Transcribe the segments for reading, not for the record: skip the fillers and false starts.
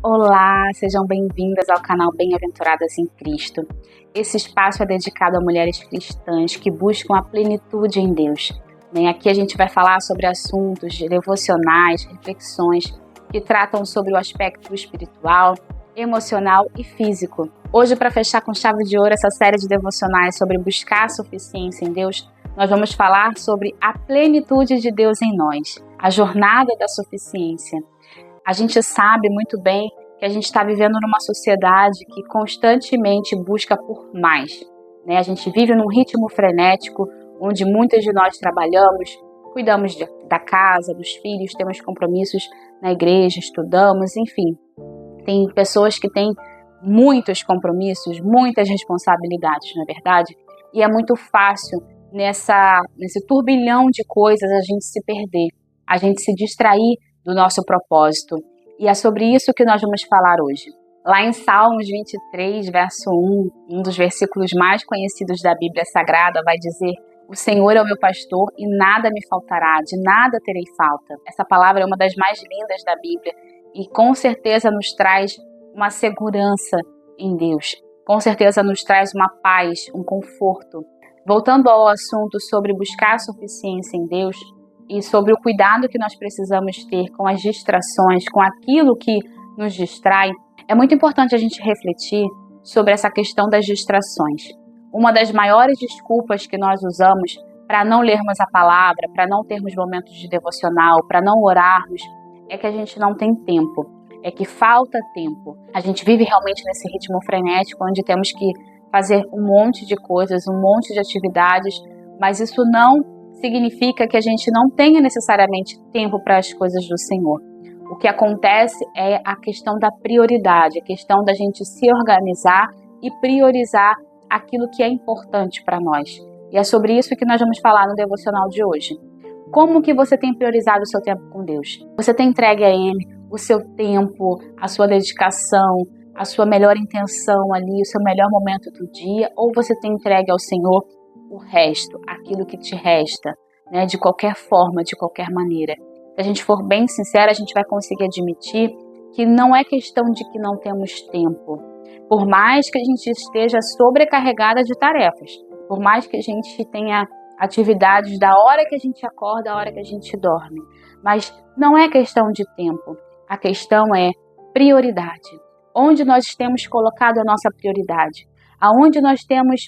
Olá, sejam bem-vindas ao canal Bem-Aventuradas em Cristo. Esse espaço é dedicado a mulheres cristãs que buscam a plenitude em Deus. Aqui a gente vai falar sobre assuntos devocionais, reflexões que tratam sobre o aspecto espiritual, emocional e físico. Hoje, para fechar com chave de ouro essa série de devocionais sobre buscar a suficiência em Deus, nós vamos falar sobre a plenitude de Deus em nós, a jornada da suficiência. A gente sabe muito bem que a gente está vivendo numa sociedade que constantemente busca por mais. A gente vive num ritmo frenético, onde muitas de nós trabalhamos, cuidamos da casa, dos filhos, temos compromissos na igreja, estudamos, enfim. Tem pessoas que têm muitos compromissos, muitas responsabilidades, não é verdade? E é muito fácil nesse turbilhão de coisas a gente se perder, a gente se distrair do nosso propósito. E é sobre isso que nós vamos falar hoje. Lá em Salmos 23, verso 1, um dos versículos mais conhecidos da Bíblia Sagrada, vai dizer: "O Senhor é o meu pastor e nada me faltará, de nada terei falta." Essa palavra é uma das mais lindas da Bíblia e com certeza nos traz uma segurança em Deus. Com certeza nos traz uma paz, um conforto. Voltando ao assunto sobre buscar a suficiência em Deus, e sobre o cuidado que nós precisamos ter com as distrações, com aquilo que nos distrai, é muito importante a gente refletir sobre essa questão das distrações. Uma das maiores desculpas que nós usamos para não lermos a palavra, para não termos momentos de devocional, para não orarmos, é que a gente não tem tempo, é que falta tempo. A gente vive realmente nesse ritmo frenético, onde temos que fazer um monte de coisas, um monte de atividades, mas isso não significa que a gente não tenha necessariamente tempo para as coisas do Senhor. O que acontece é a questão da prioridade, a questão da gente se organizar e priorizar aquilo que é importante para nós. E é sobre isso que nós vamos falar no devocional de hoje. Como que você tem priorizado o seu tempo com Deus? Você tem entregue a Ele o seu tempo, a sua dedicação, a sua melhor intenção ali, o seu melhor momento do dia? Ou você tem entregue ao Senhor o resto, aquilo que te resta, de qualquer forma, de qualquer maneira? Se a gente for bem sincera, a gente vai conseguir admitir que não é questão de que não temos tempo. Por mais que a gente esteja sobrecarregada de tarefas, por mais que a gente tenha atividades da hora que a gente acorda à hora que a gente dorme, mas não é questão de tempo, a questão é prioridade. Onde nós temos colocado a nossa prioridade? Aonde nós temos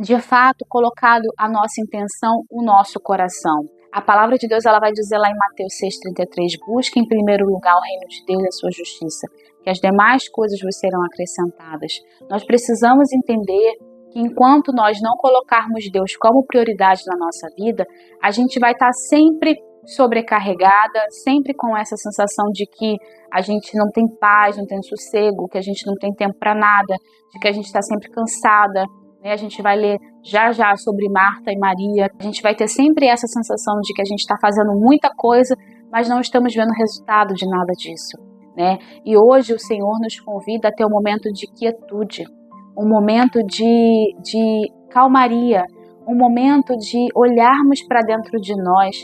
de fato colocado a nossa intenção, o nosso coração? A palavra de Deus ela vai dizer lá em Mateus 6,33: "Busque em primeiro lugar o reino de Deus e a sua justiça, que as demais coisas vos serão acrescentadas." Nós precisamos entender que enquanto nós não colocarmos Deus como prioridade na nossa vida, a gente vai estar sempre sobrecarregada, sempre com essa sensação de que a gente não tem paz, não tem sossego, que a gente não tem tempo para nada, de que a gente está sempre cansada. A gente vai ler já sobre Marta e Maria. A gente vai ter sempre essa sensação de que a gente está fazendo muita coisa, mas não estamos vendo resultado de nada disso. E hoje o Senhor nos convida a ter um momento de quietude, um momento de calmaria, um momento de olharmos para dentro de nós,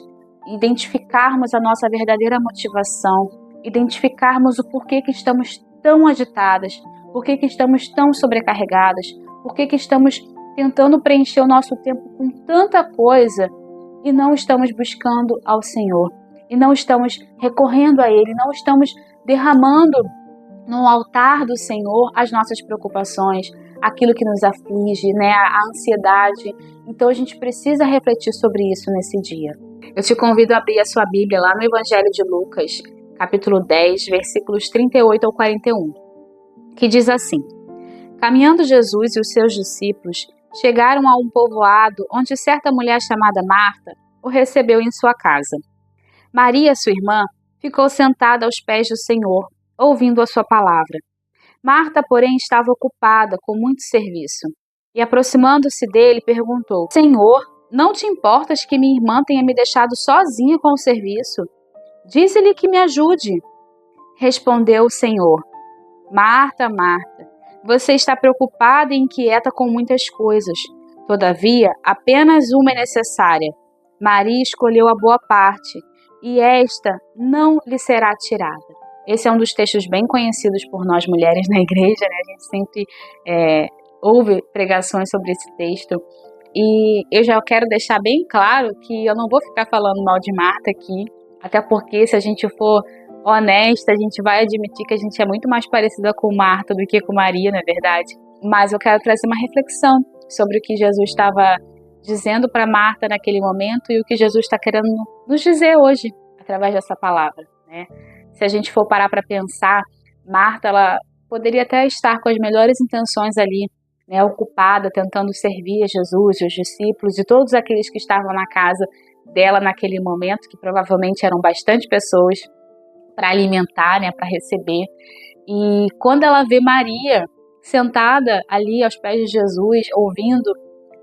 identificarmos a nossa verdadeira motivação, identificarmos o porquê que estamos tão agitadas, porquê que estamos tão sobrecarregadas, por que estamos tentando preencher o nosso tempo com tanta coisa e não estamos buscando ao Senhor, e não estamos recorrendo a Ele, não estamos derramando no altar do Senhor as nossas preocupações, aquilo que nos aflige, a ansiedade. Então a gente precisa refletir sobre isso nesse dia. Eu te convido a abrir a sua Bíblia lá no Evangelho de Lucas, capítulo 10, versículos 38 ao 41, que diz assim: "Caminhando Jesus e os seus discípulos chegaram a um povoado onde certa mulher chamada Marta o recebeu em sua casa. Maria, sua irmã, ficou sentada aos pés do Senhor, ouvindo a sua palavra. Marta, porém, estava ocupada com muito serviço e, aproximando-se dele, perguntou: Senhor, não te importas que minha irmã tenha me deixado sozinha com o serviço? Dize-lhe que me ajude. Respondeu o Senhor: Marta, Marta, você está preocupada e inquieta com muitas coisas. Todavia, apenas uma é necessária. Maria escolheu a boa parte, e esta não lhe será tirada. Esse é um dos textos bem conhecidos por nós mulheres na igreja, né? A gente sempre ouve pregações sobre esse texto. E eu já quero deixar bem claro que eu não vou ficar falando mal de Marta aqui, até porque se a gente for honesta, a gente vai admitir que a gente é muito mais parecida com Marta do que com Maria, não é verdade? Mas eu quero trazer uma reflexão sobre o que Jesus estava dizendo para Marta naquele momento e o que Jesus está querendo nos dizer hoje, através dessa palavra, né? Se a gente for parar para pensar, Marta, ela poderia até estar com as melhores intenções ali, né, ocupada, tentando servir a Jesus e os discípulos e todos aqueles que estavam na casa dela naquele momento, que provavelmente eram bastante pessoas, para alimentar, né, para receber. E quando ela vê Maria sentada ali aos pés de Jesus, ouvindo,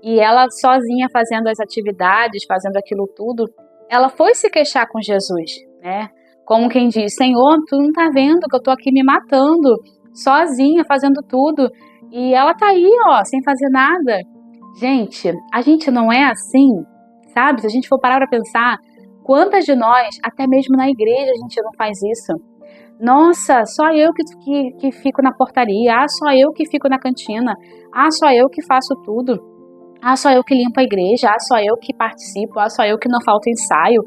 e ela sozinha fazendo as atividades, fazendo aquilo tudo, ela foi se queixar com Jesus, né? Como quem diz, Senhor, tu não tá vendo que eu tô aqui me matando, sozinha, fazendo tudo, e ela tá aí, ó, sem fazer nada. Gente, a gente não é assim, sabe? Se a gente for parar pra pensar, quantas de nós, até mesmo na igreja, a gente não faz isso? Nossa, só eu que fico na portaria, só eu que fico na cantina, só eu que faço tudo, só eu que limpo a igreja, só eu que participo, só eu que não falta ensaio,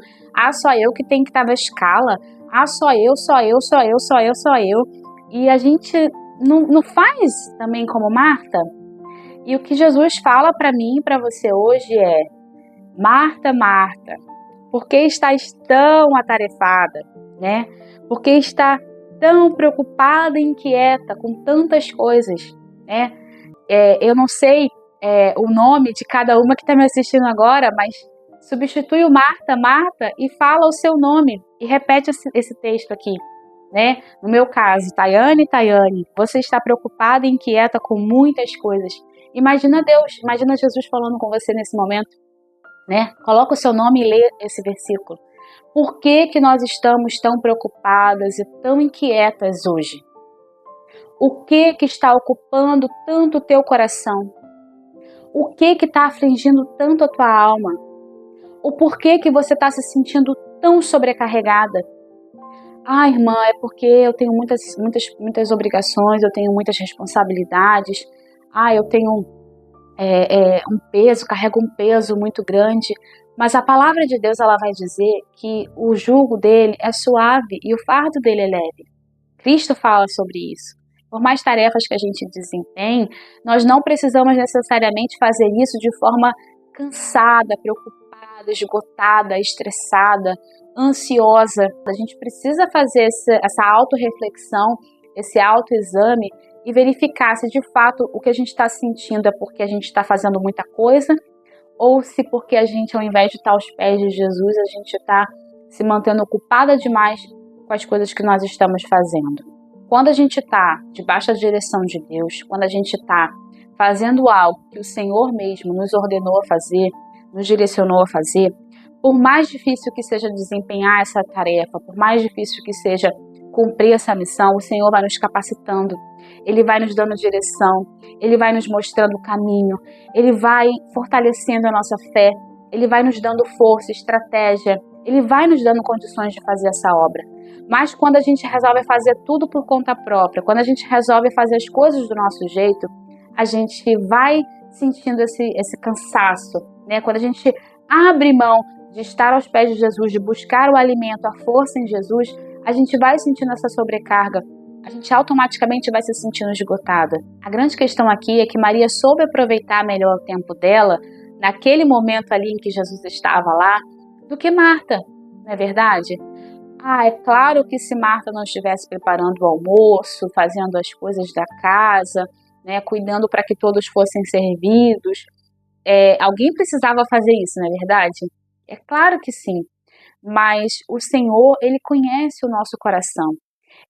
só eu que tenho que estar na escala, só eu. E a gente não faz também como Marta? E o que Jesus fala para mim e para você hoje é: Marta, Marta, por que estás tão atarefada, né? Por que está tão preocupada e inquieta com tantas coisas, né? Eu não sei o nome de cada uma que está me assistindo agora, mas substitui o Marta, Marta e fala o seu nome e repete esse texto aqui, né? No meu caso, Tayane, você está preocupada e inquieta com muitas coisas. Imagina Deus, imagina Jesus falando com você nesse momento, né? Coloca o seu nome e lê esse versículo. Por que nós estamos tão preocupadas e tão inquietas hoje? O que está ocupando tanto o teu coração? O que está afligindo tanto a tua alma? O porquê que você está se sentindo tão sobrecarregada? Irmã, é porque eu tenho muitas obrigações, eu tenho muitas responsabilidades, eu tenho um peso, carrego um peso muito grande. Mas a palavra de Deus, ela vai dizer que o jugo dele é suave e o fardo dele é leve. Cristo fala sobre isso. Por mais tarefas que a gente desempenhe, nós não precisamos necessariamente fazer isso de forma cansada, preocupada, esgotada, estressada, ansiosa. A gente precisa fazer essa autorreflexão, esse autoexame e verificar se de fato o que a gente está sentindo é porque a gente está fazendo muita coisa ou se porque a gente, ao invés de estar aos pés de Jesus, a gente está se mantendo ocupada demais com as coisas que nós estamos fazendo. Quando a gente está debaixo da direção de Deus, quando a gente está fazendo algo que o Senhor mesmo nos ordenou a fazer, nos direcionou a fazer, por mais difícil que seja desempenhar essa tarefa, por mais difícil que seja cumprir essa missão, o Senhor vai nos capacitando, Ele vai nos dando direção, Ele vai nos mostrando o caminho, Ele vai fortalecendo a nossa fé, Ele vai nos dando força, estratégia, Ele vai nos dando condições de fazer essa obra. Mas quando a gente resolve fazer tudo por conta própria, quando a gente resolve fazer as coisas do nosso jeito, a gente vai sentindo esse cansaço, né? Quando a gente abre mão de estar aos pés de Jesus, de buscar o alimento, a força em Jesus, a gente vai sentindo essa sobrecarga, a gente automaticamente vai se sentindo esgotada. A grande questão aqui é que Maria soube aproveitar melhor o tempo dela, naquele momento ali em que Jesus estava lá, do que Marta, não é verdade? É claro que se Marta não estivesse preparando o almoço, fazendo as coisas da casa, né, cuidando para que todos fossem servidos, alguém precisava fazer isso, não é verdade? É claro que sim, mas o Senhor, Ele conhece o nosso coração,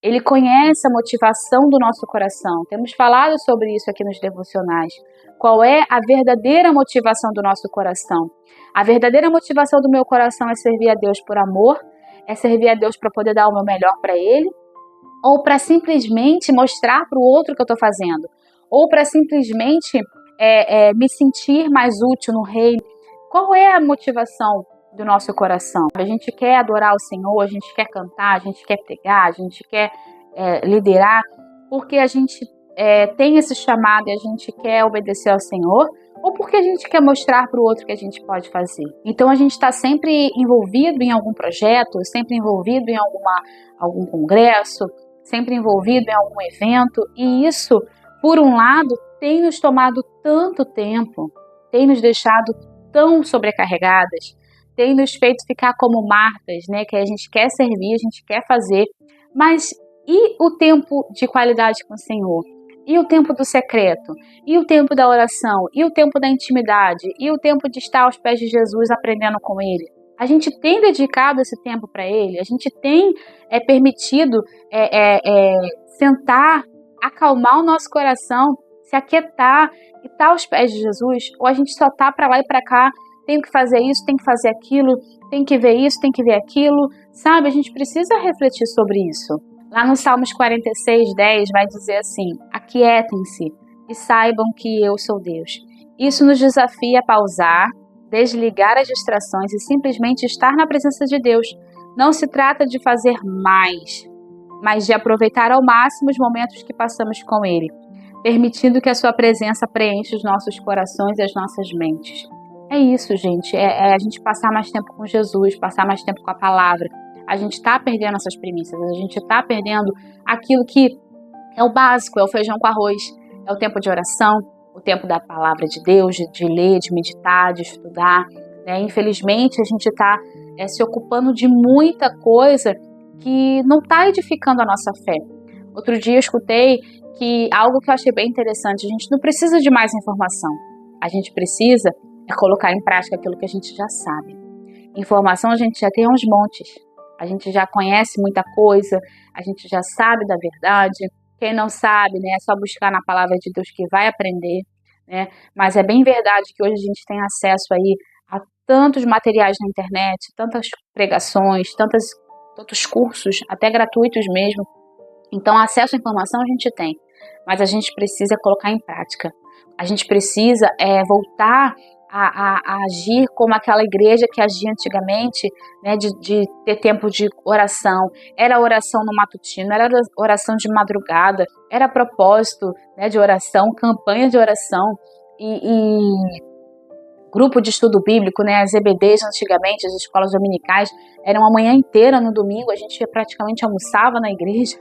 Ele conhece a motivação do nosso coração. Temos falado sobre isso aqui nos devocionais. Qual é a verdadeira motivação do nosso coração? A verdadeira motivação do meu coração é servir a Deus por amor, é servir a Deus para poder dar o meu melhor para Ele, ou para simplesmente mostrar para o outro o que eu estou fazendo, ou para simplesmente me sentir mais útil no reino. Qual é a motivação do nosso coração. A gente quer adorar o Senhor, a gente quer cantar, a gente quer pregar, a gente quer liderar, porque a gente tem esse chamado e a gente quer obedecer ao Senhor, ou porque a gente quer mostrar para o outro que a gente pode fazer. Então a gente está sempre envolvido em algum projeto, sempre envolvido em algum congresso, sempre envolvido em algum evento, e isso, por um lado, tem nos tomado tanto tempo, tem nos deixado tão sobrecarregadas, tem nos feito ficar como Martas, né? Que a gente quer servir, a gente quer fazer, mas e o tempo de qualidade com o Senhor? E o tempo do secreto? E o tempo da oração? E o tempo da intimidade? E o tempo de estar aos pés de Jesus aprendendo com Ele? A gente tem dedicado esse tempo para Ele? A gente tem permitido sentar, acalmar o nosso coração, se aquietar e estar aos pés de Jesus? Ou a gente só está para lá e para cá, tem que fazer isso, tem que fazer aquilo, tem que ver isso, tem que ver aquilo, sabe? A gente precisa refletir sobre isso. Lá no Salmos 46:10 vai dizer assim: aquietem-se e saibam que eu sou Deus. Isso nos desafia a pausar, desligar as distrações e simplesmente estar na presença de Deus. Não se trata de fazer mais, mas de aproveitar ao máximo os momentos que passamos com Ele, permitindo que a sua presença preencha os nossos corações e as nossas mentes. É isso, gente. É a gente passar mais tempo com Jesus, passar mais tempo com a palavra. A gente está perdendo essas premissas, a gente está perdendo aquilo que é o básico, é o feijão com arroz, é o tempo de oração, o tempo da palavra de Deus, de ler, de meditar, de estudar, né? Infelizmente, a gente está se ocupando de muita coisa que não está edificando a nossa fé. Outro dia eu escutei algo que eu achei bem interessante: a gente não precisa de mais informação, a gente precisa colocar em prática aquilo que a gente já sabe. Informação a gente já tem uns montes. A gente já conhece muita coisa, a gente já sabe da verdade. Quem não sabe, né, é só buscar na palavra de Deus que vai aprender, né? Mas é bem verdade que hoje a gente tem acesso aí a tantos materiais na internet, tantas pregações, tantos cursos, até gratuitos mesmo. Então, acesso à informação a gente tem, mas a gente precisa colocar em prática. A gente precisa voltar a agir como aquela igreja que agia antigamente, né, de ter tempo de oração. Era oração no matutino, era oração de madrugada, era propósito, né, de oração, campanha de oração e grupo de estudo bíblico, né, as EBDs antigamente, as escolas dominicais, eram a manhã inteira no domingo, a gente praticamente almoçava na igreja,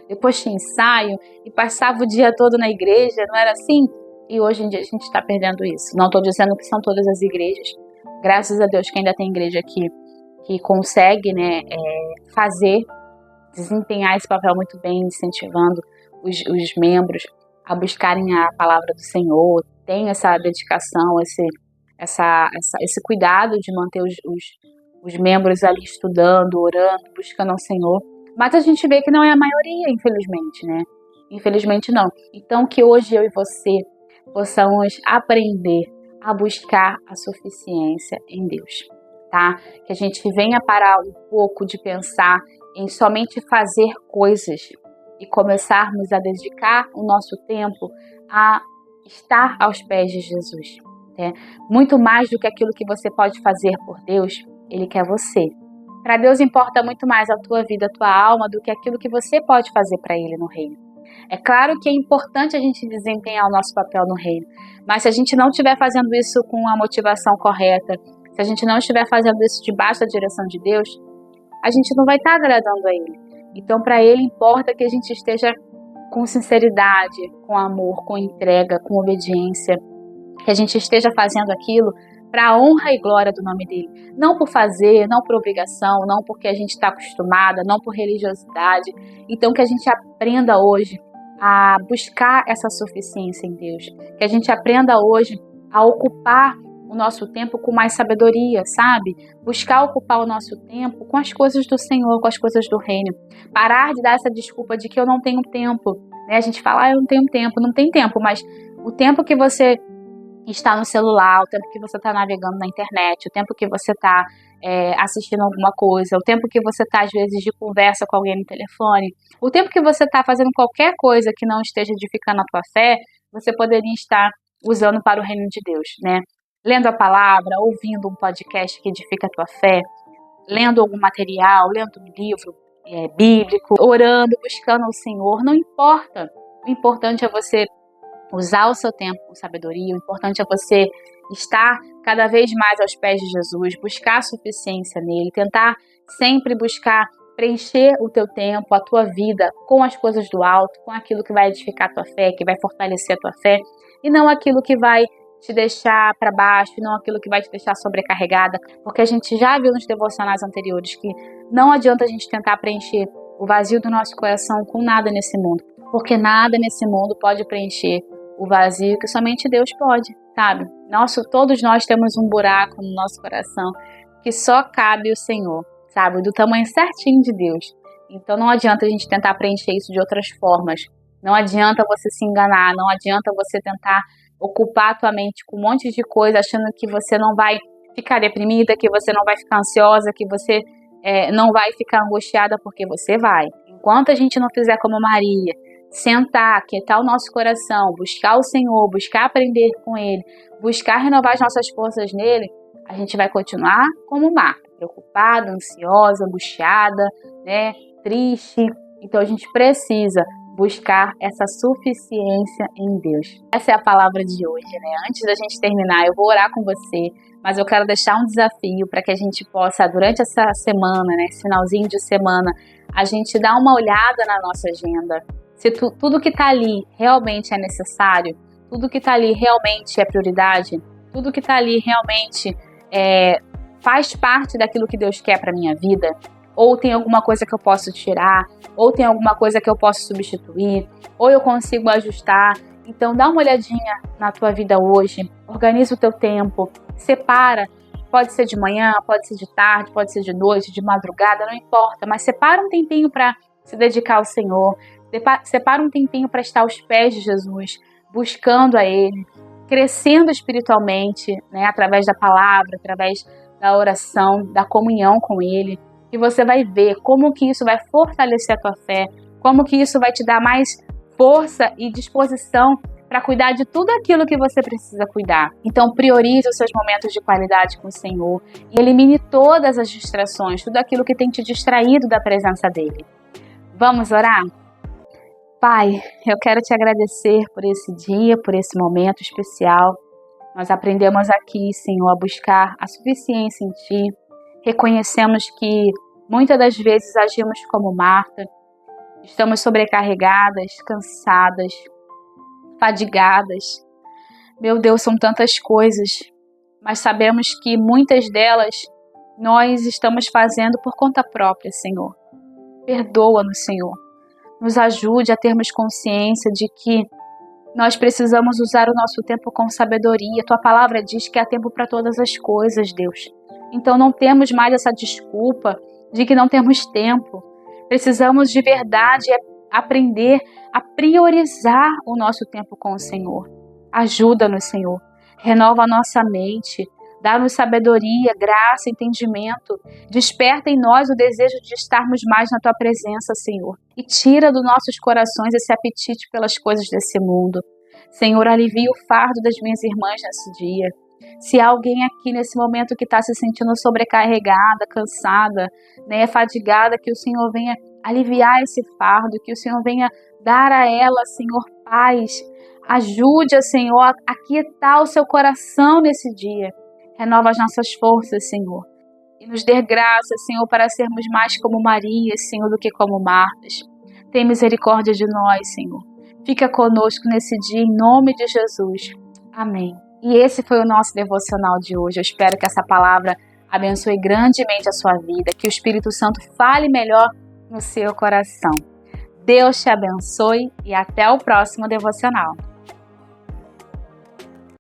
depois tinha ensaio e passava o dia todo na igreja, não era assim? E hoje em dia a gente está perdendo isso. Não estou dizendo que são todas as igrejas. Graças a Deus que ainda tem igreja que consegue, né, desempenhar esse papel muito bem, incentivando os membros a buscarem a palavra do Senhor. Tem essa dedicação, esse cuidado de manter os membros ali estudando, orando, buscando ao Senhor. Mas a gente vê que não é a maioria, infelizmente, né? Infelizmente não. Então que hoje eu e você possamos aprender a buscar a suficiência em Deus, tá? Que a gente venha parar um pouco de pensar em somente fazer coisas e começarmos a dedicar o nosso tempo a estar aos pés de Jesus, né? Muito mais do que aquilo que você pode fazer por Deus, Ele quer você. Para Deus importa muito mais a tua vida, a tua alma, do que aquilo que você pode fazer para Ele no reino. É claro que é importante a gente desempenhar o nosso papel no reino, mas se a gente não estiver fazendo isso com a motivação correta, se a gente não estiver fazendo isso debaixo da direção de Deus, a gente não vai estar agradando a Ele. Então, para Ele importa que a gente esteja com sinceridade, com amor, com entrega, com obediência, que a gente esteja fazendo aquilo para a honra e glória do nome dele. Não por fazer, não por obrigação, não porque a gente está acostumada, não por religiosidade. Então que a gente aprenda hoje a buscar essa suficiência em Deus. Que a gente aprenda hoje a ocupar o nosso tempo com mais sabedoria, sabe? Buscar ocupar o nosso tempo com as coisas do Senhor, com as coisas do reino. Parar de dar essa desculpa de que eu não tenho tempo, né? A gente fala, eu não tenho tempo. Não tem tempo, mas o tempo que você está no celular, o tempo que você está navegando na internet, o tempo que você está assistindo alguma coisa, o tempo que você está, às vezes, de conversa com alguém no telefone, o tempo que você está fazendo qualquer coisa que não esteja edificando a tua fé, você poderia estar usando para o reino de Deus, né? lendo a palavra, ouvindo um podcast que edifica a tua fé, lendo algum material, lendo um livro bíblico, orando, buscando o Senhor, não importa. O importante é você usar o seu tempo com sabedoria, o importante é você estar cada vez mais aos pés de Jesus, buscar a suficiência nele, tentar sempre buscar preencher o teu tempo, a tua vida com as coisas do alto, com aquilo que vai edificar a tua fé, que vai fortalecer a tua fé, e não aquilo que vai te deixar para baixo, não aquilo que vai te deixar sobrecarregada, porque a gente já viu nos devocionais anteriores que não adianta a gente tentar preencher o vazio do nosso coração com nada nesse mundo, porque nada nesse mundo pode preencher o vazio que somente Deus pode, sabe? Todos nós temos um buraco no nosso coração que só cabe o Senhor, sabe? Do tamanho certinho de Deus. Então não adianta a gente tentar preencher isso de outras formas. Não adianta você se enganar, não adianta você tentar ocupar a tua mente com um monte de coisa, achando que você não vai ficar deprimida, que você não vai ficar ansiosa, que você não vai ficar angustiada, porque você vai. Enquanto a gente não fizer como Maria, sentar, quietar o nosso coração, buscar o Senhor, buscar aprender com Ele, buscar renovar as nossas forças nele, a gente vai continuar como Marta, preocupada, ansiosa, angustiada, né, triste. Então a gente precisa buscar essa suficiência em Deus. Essa é a palavra de hoje, né? Antes da gente terminar, eu vou orar com você, mas eu quero deixar um desafio para que a gente possa, durante essa semana, né, esse finalzinho de semana, a gente dar uma olhada na nossa agenda. Se tudo que está ali realmente é necessário, tudo que está ali realmente é prioridade, tudo que está ali realmente faz parte daquilo que Deus quer para minha vida, ou tem alguma coisa que eu posso tirar, ou tem alguma coisa que eu posso substituir, ou eu consigo ajustar. Então dá uma olhadinha na tua vida hoje, organiza o teu tempo, separa, pode ser de manhã, pode ser de tarde, pode ser de noite, de madrugada, não importa, mas separa um tempinho para se dedicar ao Senhor, separa um tempinho para estar aos pés de Jesus, buscando a Ele, crescendo espiritualmente, né, através da palavra, através da oração, da comunhão com Ele. E você vai ver como que isso vai fortalecer a tua fé, como que isso vai te dar mais força e disposição para cuidar de tudo aquilo que você precisa cuidar. Então priorize os seus momentos de qualidade com o Senhor e elimine todas as distrações, tudo aquilo que tem te distraído da presença dEle. Vamos orar? Pai, eu quero te agradecer por esse dia, por esse momento especial. Nós aprendemos aqui, Senhor, a buscar a suficiência em Ti. Reconhecemos que muitas das vezes agimos como Marta, estamos sobrecarregadas, cansadas, fadigadas. Meu Deus, são tantas coisas, mas sabemos que muitas delas nós estamos fazendo por conta própria, Senhor. Perdoa-nos, Senhor. Nos ajude a termos consciência de que nós precisamos usar o nosso tempo com sabedoria. Tua palavra diz que há tempo para todas as coisas, Deus. Então não temos mais essa desculpa de que não temos tempo. Precisamos de verdade aprender a priorizar o nosso tempo com o Senhor. Ajuda-nos, Senhor. Renova a nossa mente. Dá-nos sabedoria, graça, entendimento. Desperta em nós o desejo de estarmos mais na Tua presença, Senhor. E tira dos nossos corações esse apetite pelas coisas desse mundo. Senhor, alivia o fardo das minhas irmãs nesse dia. Se há alguém aqui nesse momento que está se sentindo sobrecarregada, cansada, né, fadigada, que o Senhor venha aliviar esse fardo, que o Senhor venha dar a ela, Senhor, paz. Ajude, Senhor, a aquietar o seu coração nesse dia. Renova as nossas forças, Senhor. E nos dê graça, Senhor, para sermos mais como Maria, Senhor, do que como Martas. Tem misericórdia de nós, Senhor. Fica conosco nesse dia, em nome de Jesus. Amém. E esse foi o nosso devocional de hoje. Eu espero que essa palavra abençoe grandemente a sua vida, que o Espírito Santo fale melhor no seu coração. Deus te abençoe e até o próximo devocional.